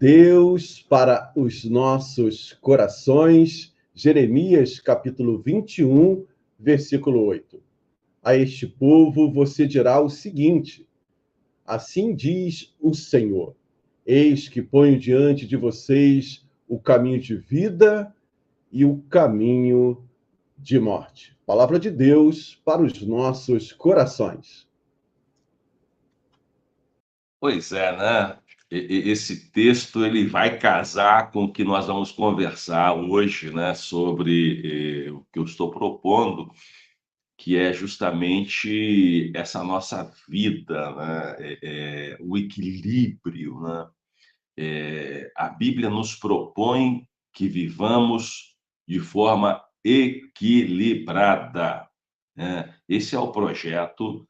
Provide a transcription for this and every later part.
Deus para os nossos corações. Jeremias, capítulo 21, versículo 8. A este povo você dirá o seguinte: assim diz o Senhor: eis que ponho diante de vocês o caminho de vida e o caminho de morte. Palavra de Deus para os nossos corações. Pois é, né? Esse texto ele vai casar com o que nós vamos conversar hoje, né? Sobre o que eu estou propondo, que é justamente essa nossa vida, né? O equilíbrio, né? A Bíblia nos propõe que vivamos de forma equilibrada, né? Esse é o projeto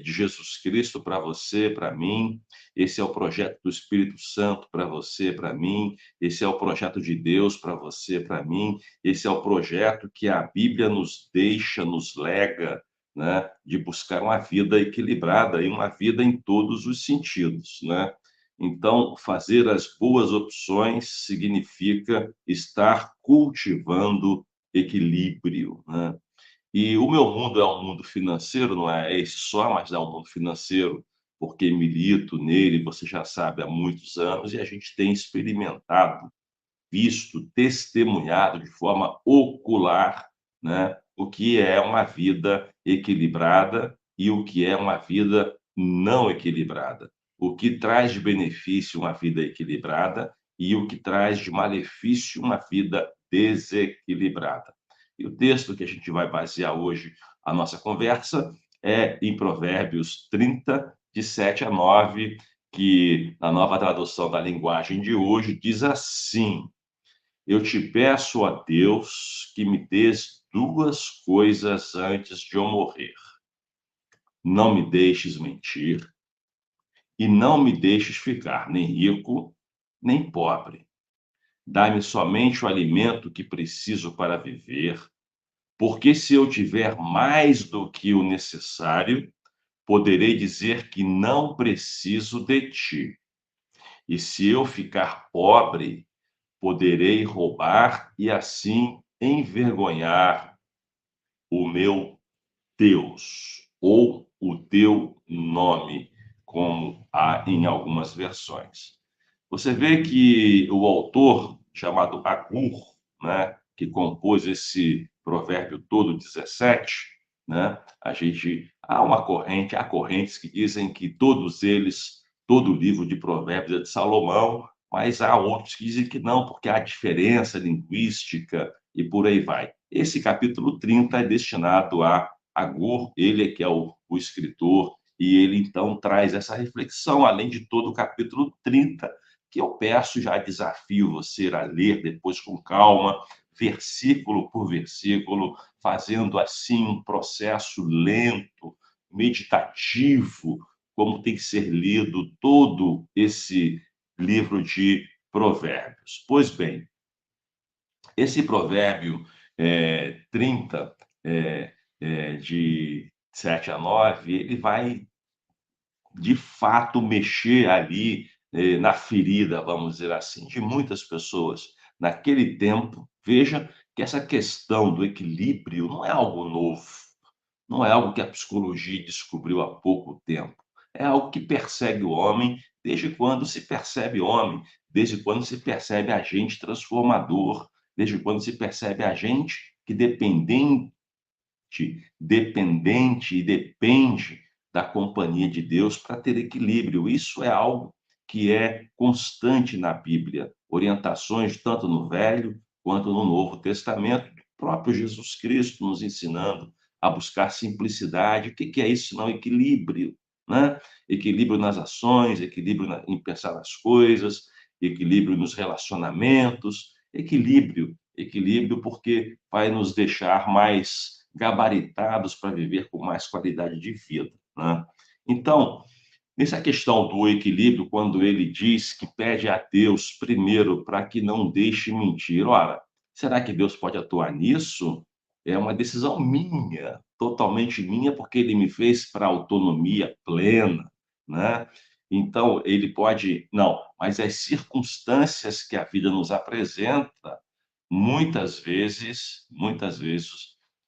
de Jesus Cristo para você, para mim. Esse é o projeto do Espírito Santo para você, para mim. Esse é o projeto de Deus para você, para mim. Esse é o projeto que a Bíblia nos deixa, nos lega, né? De buscar uma vida equilibrada e uma vida em todos os sentidos, né? Então, fazer as boas opções significa estar cultivando equilíbrio, né? E o meu mundo é um mundo financeiro, não é esse só, mas é um mundo financeiro, porque milito nele, você já sabe, há muitos anos, e a gente tem experimentado, visto, testemunhado de forma ocular, né, o que é uma vida equilibrada e o que é uma vida não equilibrada. O que traz de benefício uma vida equilibrada e o que traz de malefício uma vida desequilibrada. E o texto que a gente vai basear hoje a nossa conversa é em Provérbios 30, de 7 a 9, que na nova tradução da linguagem de hoje diz assim: eu te peço, a Deus, que me dês duas coisas antes de eu morrer. Não me deixes mentir e não me deixes ficar nem rico, nem pobre. Dá-me somente o alimento que preciso para viver, porque se eu tiver mais do que o necessário, poderei dizer que não preciso de ti. E se eu ficar pobre, poderei roubar e assim envergonhar o meu Deus, ou o teu nome, como há em algumas versões. Você vê que o autor, chamado Agur, né, que compôs esse provérbio todo 17, né, há correntes que dizem que todos eles, todo o livro de provérbios é de Salomão, mas há outros que dizem que não, porque há diferença linguística e por aí vai. Esse capítulo 30 é destinado a Agur, ele é que é o escritor, e ele então traz essa reflexão, além de todo o capítulo 30, que eu peço, já desafio você a ler depois com calma, versículo por versículo, fazendo assim um processo lento, meditativo, como tem que ser lido todo esse livro de Provérbios. Pois bem, esse provérbio 30, de 7 a 9, ele vai de fato mexer ali na ferida, vamos dizer assim, de muitas pessoas naquele tempo. Veja que essa questão do equilíbrio não é algo novo, não é algo que a psicologia descobriu há pouco tempo. É algo que persegue o homem desde quando se percebe homem, desde quando se percebe agente transformador, desde quando se percebe agente que dependente e depende da companhia de Deus para ter equilíbrio. Isso é algo que é constante na Bíblia, orientações tanto no Velho quanto no Novo Testamento, do próprio Jesus Cristo nos ensinando a buscar simplicidade. O que é isso, não equilíbrio, né? Equilíbrio nas ações, equilíbrio em pensar nas coisas, equilíbrio nos relacionamentos, equilíbrio porque vai nos deixar mais gabaritados para viver com mais qualidade de vida, né? Então, nessa questão do equilíbrio, quando ele diz que pede a Deus primeiro para que não deixe mentir, ora, será que Deus pode atuar nisso? É uma decisão minha, totalmente minha, porque ele me fez para autonomia plena, né? Então, ele pode... Não, mas as circunstâncias que a vida nos apresenta, muitas vezes,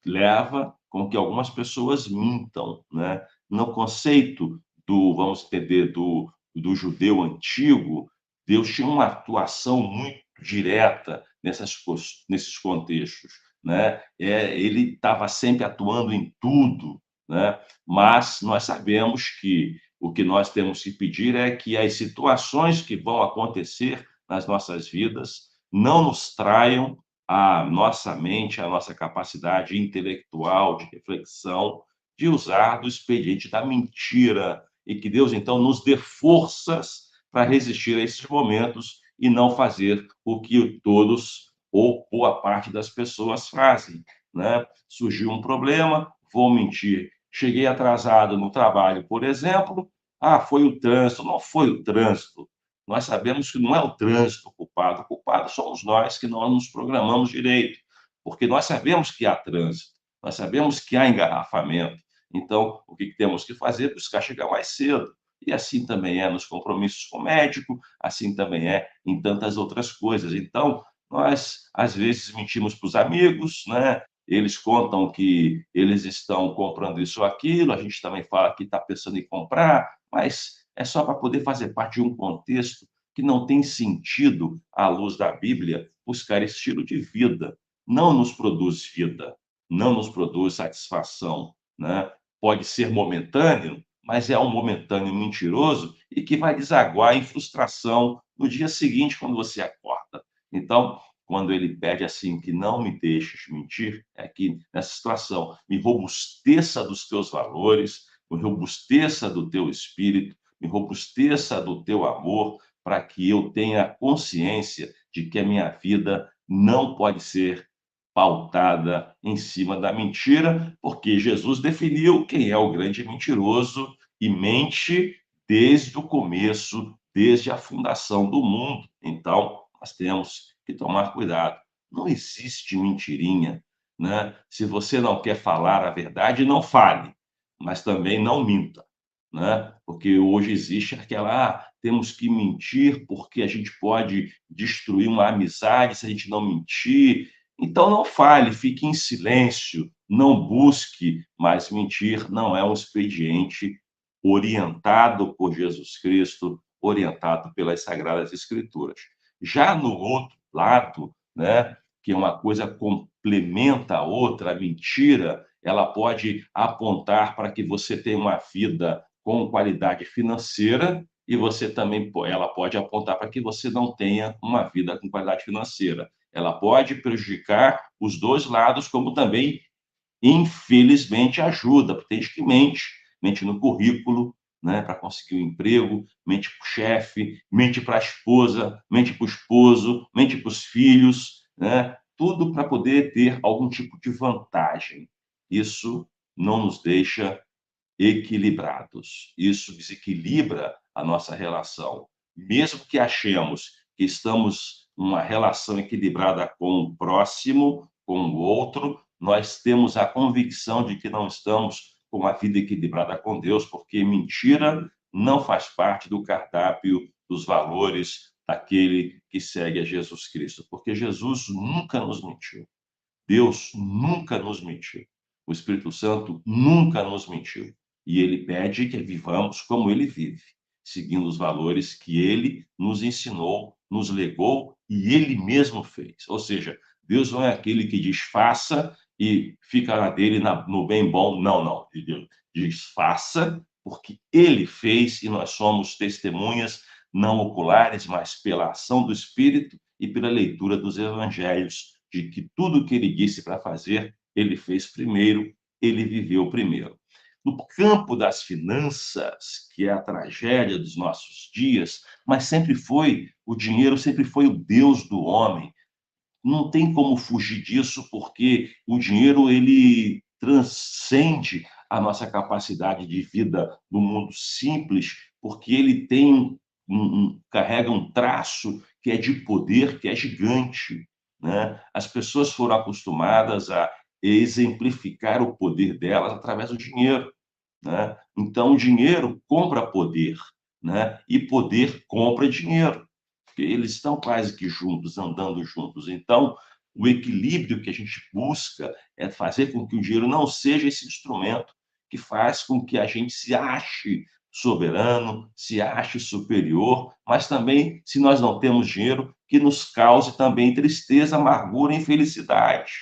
leva com que algumas pessoas mintam, né? No conceito do, vamos entender, do judeu antigo, Deus tinha uma atuação muito direta nesses contextos, né? Ele estava sempre atuando em tudo, né? Mas nós sabemos que o que nós temos que pedir é que as situações que vão acontecer nas nossas vidas não nos traiam a nossa mente, a nossa capacidade intelectual de reflexão, de usar do expediente da mentira, e que Deus, então, nos dê forças para resistir a esses momentos e não fazer o que todos ou boa parte das pessoas fazem, né? Surgiu um problema, vou mentir. Cheguei atrasado no trabalho, por exemplo. Ah, foi o trânsito. Não foi o trânsito. Nós sabemos que não é o trânsito o culpado somos nós que não nos programamos direito, porque nós sabemos que há trânsito, nós sabemos que há engarrafamento. Então, o que temos que fazer? Buscar chegar mais cedo. E assim também é nos compromissos com o médico, assim também é em tantas outras coisas. Então, nós, às vezes, mentimos para os amigos, né? Eles contam que eles estão comprando isso ou aquilo, a gente também fala que está pensando em comprar, mas é só para poder fazer parte de um contexto que não tem sentido, à luz da Bíblia, buscar esse estilo de vida. Não nos produz vida, não nos produz satisfação, né? Pode ser momentâneo, mas é um momentâneo mentiroso e que vai desaguar em frustração no dia seguinte, quando você acorda. Então, quando ele pede assim, que não me deixes mentir, é que nessa situação, me robusteça dos teus valores, me robusteça do teu espírito, me robusteça do teu amor, para que eu tenha consciência de que a minha vida não pode ser pautada em cima da mentira, porque Jesus definiu quem é o grande mentiroso e mente desde o começo, desde a fundação do mundo. Então, nós temos que tomar cuidado. Não existe mentirinha, né? Se você não quer falar a verdade, não fale, mas também não minta, né? Porque hoje existe aquela, temos que mentir porque a gente pode destruir uma amizade se a gente não mentir. Então não fale, fique em silêncio, não busque, mas mentir não é um expediente orientado por Jesus Cristo, orientado pelas Sagradas Escrituras. Já no outro lado, né, que uma coisa complementa a outra, a mentira, ela pode apontar para que você tenha uma vida com qualidade financeira e você também, ela pode apontar para que você não tenha uma vida com qualidade financeira. Ela pode prejudicar os dois lados, como também, infelizmente, ajuda, porque tem gente que mente no currículo, né, para conseguir um emprego, mente para o chefe, mente para a esposa, mente para o esposo, mente para os filhos, né, tudo para poder ter algum tipo de vantagem. Isso não nos deixa equilibrados. Isso desequilibra a nossa relação. Mesmo que achemos que estamos numa relação equilibrada com o próximo, com o outro, nós temos a convicção de que não estamos com uma vida equilibrada com Deus, porque mentira não faz parte do cardápio dos valores daquele que segue a Jesus Cristo, porque Jesus nunca nos mentiu. Deus nunca nos mentiu. O Espírito Santo nunca nos mentiu. E ele pede que vivamos como ele vive, seguindo os valores que ele nos ensinou, nos legou e ele mesmo fez. Ou seja, Deus não é aquele que diz faça e fica na dele no bem bom. Não, não. Deus diz faça porque ele fez e nós somos testemunhas não oculares, mas pela ação do Espírito e pela leitura dos evangelhos, de que tudo que ele disse para fazer, ele fez primeiro, ele viveu primeiro. No campo das finanças, que é a tragédia dos nossos dias, mas sempre foi, o dinheiro sempre foi o Deus do homem. Não tem como fugir disso, porque o dinheiro ele transcende a nossa capacidade de vida no mundo simples, porque ele tem carrega um traço que é de poder, que é gigante, né? As pessoas foram acostumadas a exemplificar o poder delas através do dinheiro, né? Então, o dinheiro compra poder, né? E poder compra dinheiro, porque eles estão quase que juntos, andando juntos. Então, o equilíbrio que a gente busca é fazer com que o dinheiro não seja esse instrumento que faz com que a gente se ache soberano, se ache superior, mas também, se nós não temos dinheiro, que nos cause também tristeza, amargura e infelicidade,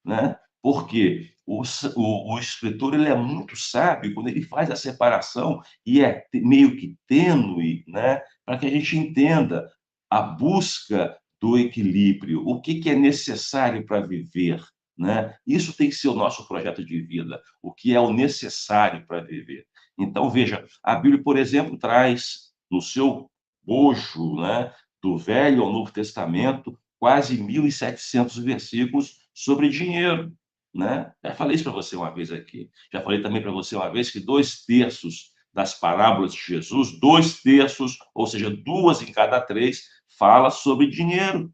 né? Porque o escritor ele é muito sábio quando ele faz a separação e é meio que tênue, né? Para que a gente entenda a busca do equilíbrio, o que é necessário para viver, né? Isso tem que ser o nosso projeto de vida, o que é o necessário para viver. Então, veja, a Bíblia, por exemplo, traz no seu bojo, né, do Velho ao Novo Testamento, quase 1.700 versículos sobre dinheiro, né? Já falei isso para você uma vez aqui. Já falei também para você uma vez que 2/3 das parábolas de Jesus, 2/3, ou seja, 2 em cada 3, fala sobre dinheiro.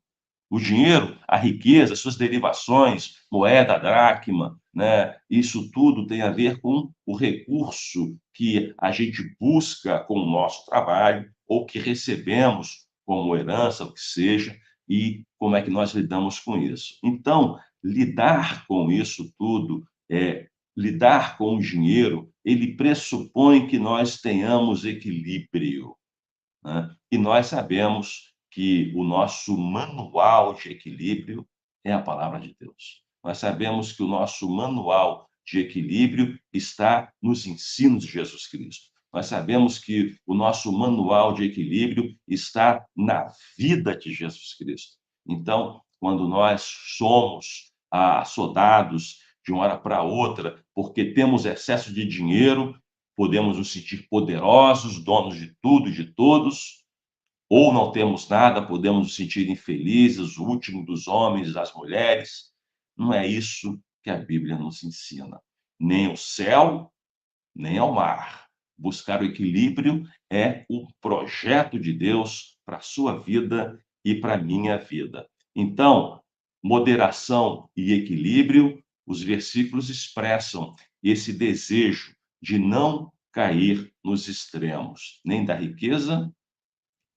O dinheiro, a riqueza, suas derivações, moeda, dracma, né? Isso tudo tem a ver com o recurso que a gente busca com o nosso trabalho ou que recebemos como herança, o que seja, e como é que nós lidamos com isso. Então, lidar com isso tudo, lidar com o dinheiro, ele pressupõe que nós tenhamos equilíbrio, né? E nós sabemos que o nosso manual de equilíbrio é a palavra de Deus. Nós sabemos que o nosso manual de equilíbrio está nos ensinos de Jesus Cristo. Nós sabemos que o nosso manual de equilíbrio está na vida de Jesus Cristo. Então, quando nós somos assodados de uma hora para outra, porque temos excesso de dinheiro, podemos nos sentir poderosos, donos de tudo e de todos, ou não temos nada, podemos nos sentir infelizes, o último dos homens, das mulheres. Não é isso que a Bíblia nos ensina. Nem o céu, nem ao mar. Buscar o equilíbrio é o projeto de Deus para a sua vida e para a minha vida. Então, moderação e equilíbrio, os versículos expressam esse desejo de não cair nos extremos, nem da riqueza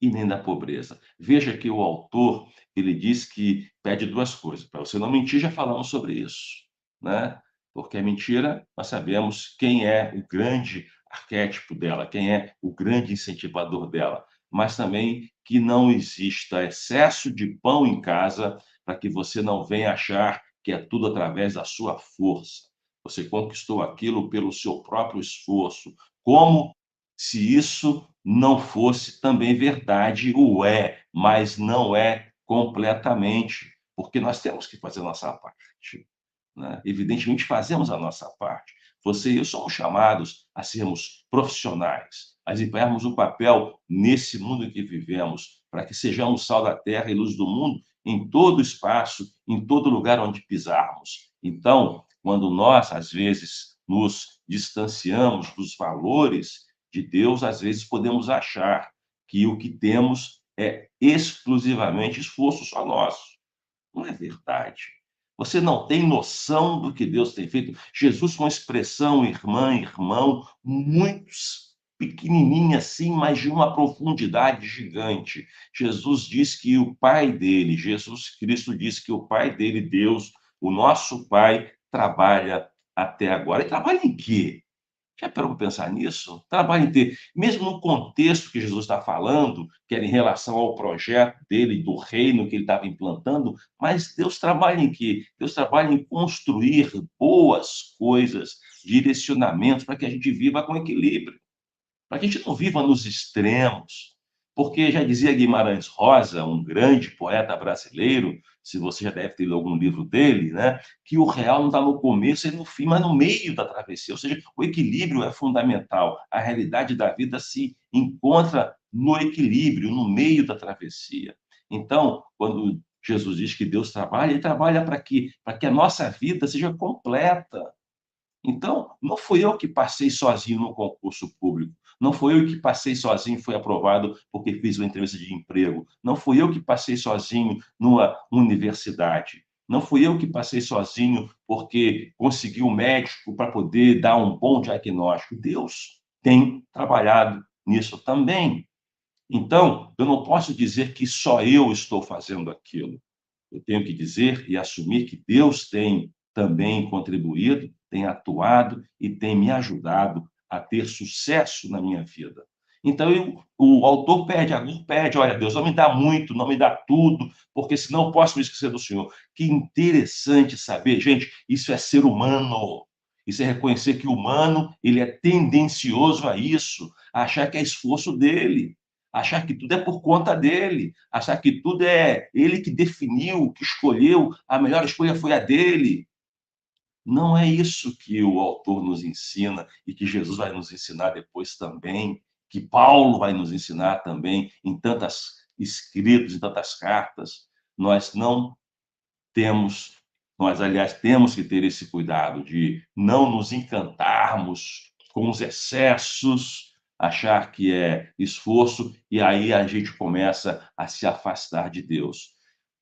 e nem da pobreza. Veja que o autor, ele diz que pede 2 coisas: para você não mentir, já falamos sobre isso, né? Porque a mentira, nós sabemos quem é o grande arquétipo dela, quem é o grande incentivador dela, mas também que não exista excesso de pão em casa, para que você não venha achar que é tudo através da sua força. Você conquistou aquilo pelo seu próprio esforço, como se isso não fosse também verdade, o é, mas não é completamente, porque nós temos que fazer a nossa parte, né? Evidentemente, fazemos a nossa parte. Você e eu somos chamados a sermos profissionais, a desempenharmos um papel nesse mundo em que vivemos, para que sejamos sal da terra e luz do mundo em todo o espaço, em todo lugar onde pisarmos. Então, quando nós, às vezes, nos distanciamos dos valores de Deus, às vezes podemos achar que o que temos é exclusivamente esforço só nosso. Não é verdade. Você não tem noção do que Deus tem feito. Jesus, com a expressão irmã, irmão, muito pequenininha assim, mas de uma profundidade gigante. Jesus diz que o Pai dele, Jesus Cristo diz que o Pai dele, Deus, o nosso Pai, trabalha até agora. E trabalha em quê? Já parou para pensar nisso? Trabalho inteiro. Mesmo no contexto que Jesus está falando, que era em relação ao projeto dele, do reino que ele estava implantando, mas Deus trabalha em quê? Deus trabalha em construir boas coisas, direcionamentos para que a gente viva com equilíbrio, para que a gente não viva nos extremos. Porque já dizia Guimarães Rosa, um grande poeta brasileiro, se você já deve ter lido algum livro dele, né, que o real não está no começo e no fim, mas no meio da travessia. Ou seja, o equilíbrio é fundamental. A realidade da vida se encontra no equilíbrio, no meio da travessia. Então, quando Jesus diz que Deus trabalha, ele trabalha para quê? Para que a nossa vida seja completa. Então, não fui eu que passei sozinho no concurso público, não fui eu que passei sozinho e fui aprovado porque fiz uma entrevista de emprego, não fui eu que passei sozinho numa universidade, não fui eu que passei sozinho porque consegui um médico para poder dar um bom diagnóstico. Deus tem trabalhado nisso também. Então, eu não posso dizer que só eu estou fazendo aquilo. Eu tenho que dizer e assumir que Deus tem também contribuído, tem atuado e tem me ajudado a ter sucesso na minha vida. Então, o autor pede: olha, Deus, não me dá muito, não me dá tudo, porque senão eu posso me esquecer do Senhor. Que interessante saber, gente, isso é ser humano. Isso é reconhecer que o humano ele é tendencioso a isso, a achar que é esforço dele, achar que tudo é por conta dele, achar que tudo é ele que definiu, que escolheu, a melhor escolha foi a dele. Não é isso que o autor nos ensina e que Jesus vai nos ensinar depois também, que Paulo vai nos ensinar também em tantas escritos, em tantas cartas. Nós não temos, nós, aliás, temos que ter esse cuidado de não nos encantarmos com os excessos, achar que é esforço, e aí a gente começa a se afastar de Deus.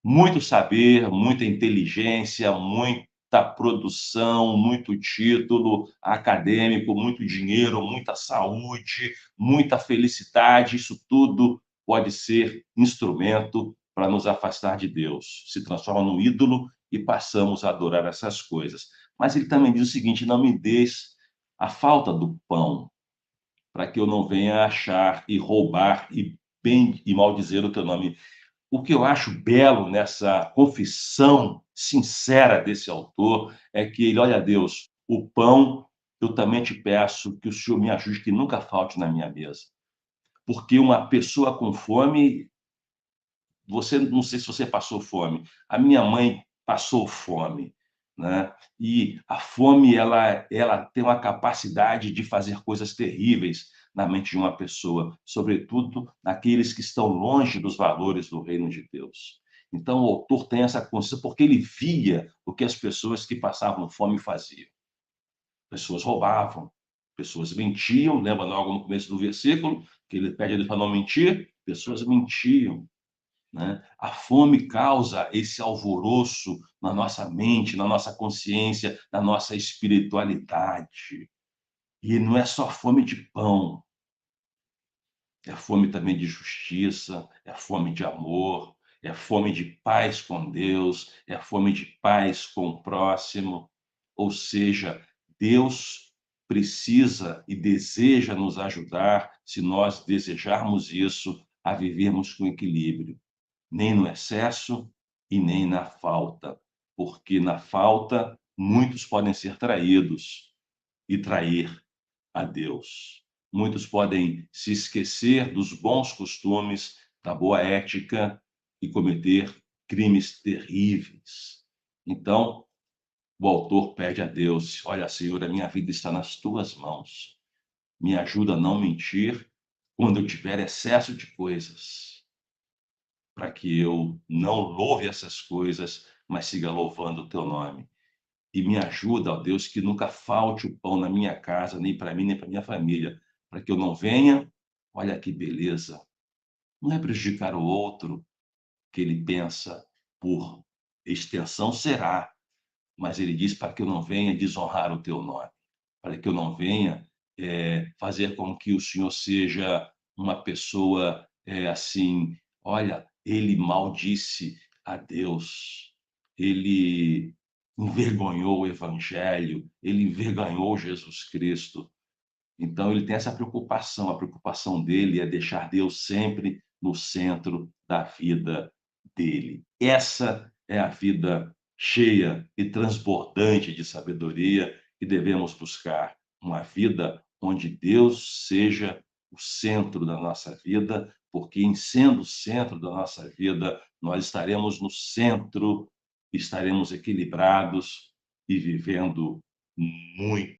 Muito saber, muita inteligência, muita produção, muito título acadêmico, muito dinheiro, muita saúde, muita felicidade, isso tudo pode ser instrumento para nos afastar de Deus, se transforma num ídolo e passamos a adorar essas coisas. Mas ele também diz o seguinte: não me des a falta do pão, para que eu não venha achar e roubar e maldizer o teu nome. O que eu acho belo nessa confissão sincera desse autor é que ele, olha, Deus, o pão eu também te peço que o Senhor me ajude que nunca falte na minha mesa. Porque uma pessoa com fome, você, não sei se você passou fome. A minha mãe passou fome, né? E a fome ela tem uma capacidade de fazer coisas terríveis na mente de uma pessoa, sobretudo naqueles que estão longe dos valores do reino de Deus. Então o autor tem essa consciência porque ele via o que as pessoas que passavam fome faziam. Pessoas roubavam, pessoas mentiam, lembra logo no começo do versículo que ele pede a Deus para não mentir? Pessoas mentiam, né? A fome causa esse alvoroço na nossa mente, na nossa consciência, na nossa espiritualidade. E não é só fome de pão, é fome também de justiça, é fome de amor, é fome de paz com Deus, é fome de paz com o próximo. Ou seja, Deus precisa e deseja nos ajudar, se nós desejarmos isso, a vivermos com equilíbrio, nem no excesso e nem na falta, porque na falta muitos podem ser traídos e trair a Deus. Muitos podem se esquecer dos bons costumes, da boa ética e cometer crimes terríveis. Então, o autor pede a Deus: olha, Senhor, a minha vida está nas tuas mãos. Me ajuda a não mentir quando eu tiver excesso de coisas, para que eu não louve essas coisas, mas siga louvando o teu nome. E me ajuda, ó Deus, que nunca falte o pão na minha casa, nem para mim, nem para minha família, para que eu não venha, olha que beleza, não é prejudicar o outro, que ele pensa por extensão será, mas ele diz para que eu não venha desonrar o teu nome, para que eu não venha fazer com que o Senhor seja uma pessoa assim, olha, ele maldisse a Deus, ele envergonhou o Evangelho, ele envergonhou Jesus Cristo. Então ele tem essa preocupação, a preocupação dele é deixar Deus sempre no centro da vida dele. Essa é a vida cheia e transbordante de sabedoria que devemos buscar, uma vida onde Deus seja o centro da nossa vida, porque em sendo o centro da nossa vida, nós estaremos no centro, estaremos equilibrados e vivendo muito